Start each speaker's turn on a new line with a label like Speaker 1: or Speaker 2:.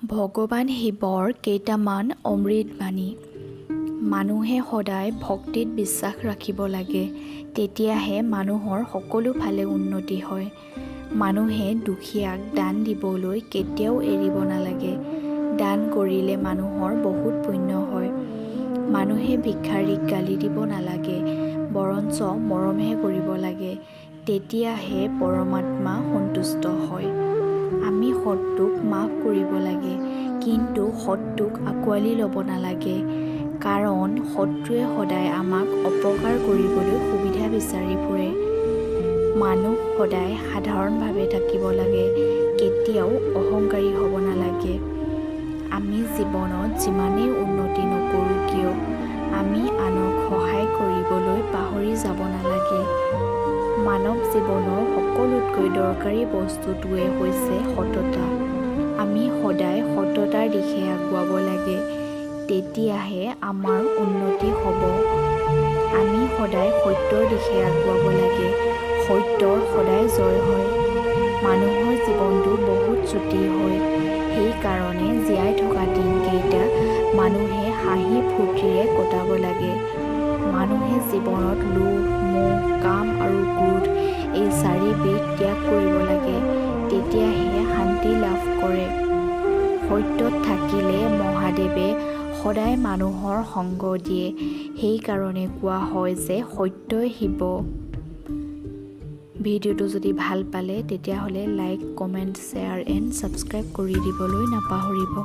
Speaker 1: ভগৱান শিৱৰ কেইটামান অমৃতবাণী। মানুহে সদায় ভক্তিত বিশ্বাস ৰাখিব লাগে, তেতিয়াহে মানুহৰ সকলো ফালে উন্নতি হয়। মানুহে দুখীয়াক দান দিবলৈ কেতিয়াও এৰিব নালাগে। দান কৰিলে মানুহৰ বহুত পুণ্য হয়। মানুহে ভিক্ষাৰীক গালি দিব নালাগে, বৰঞ্চ মৰমহে কৰিব লাগে, তেতিয়াহে পৰমাত্মা সন্তুষ্ট হয়। আমি শত্ৰুক মাফ কৰিব লাগে, কিন্তু শত্ৰুক আঁকোৱালি ল'ব নালাগে, কাৰণ শত্ৰুৱে সদায় আমাক অপকাৰ কৰিবলৈ সুবিধা বিচাৰি ফুৰে। মানুহ সদায় সাধাৰণভাৱে থাকিব লাগে, কেতিয়াও অহংকাৰী হ'ব নালাগে। আমি জীৱনত যিমানেই উন্নতি নকৰোঁ কিয়, আমি আনক সহায় কৰিবলৈ পাহৰি যাব নালাগে। মানৱ জীৱনৰ সকলোতকৈ দৰকাৰী বস্তুটোৱে হৈছে সততা। আমি সদায় সততাৰ দিশে আগুৱাব লাগে, তেতিয়াহে আমাৰ উন্নতি হ'ব। আমি সদায় সত্যৰ দিশে আগুৱাব লাগে, সত্যৰ সদায় জয় হয়। মানুহৰ জীৱনটো বহুত চুটি হয়, সেইকাৰণে জীয়াই থকা দিনকেইটা মানুহে হাঁহি ফূৰ্তিৰে কটাব লাগে। মানুহে জীৱনত লোভ, মোহ, কাম আৰু ক্ৰোধ এই 4 বিধ ত্যাগ কৰিব লাগে, তেতিয়াহে শান্তি লাভ কৰে। সত্যত থাকিলে মহাদেৱে সদায় মানুহৰ সংগ দিয়ে, সেইকাৰণে কোৱা হয় যে সত্যই শিৱ। ভিডিঅ'টো যদি ভাল পালে তেতিয়াহ'লে like, comment, share and subscribe কৰি দিবলৈ নাপাহৰিব।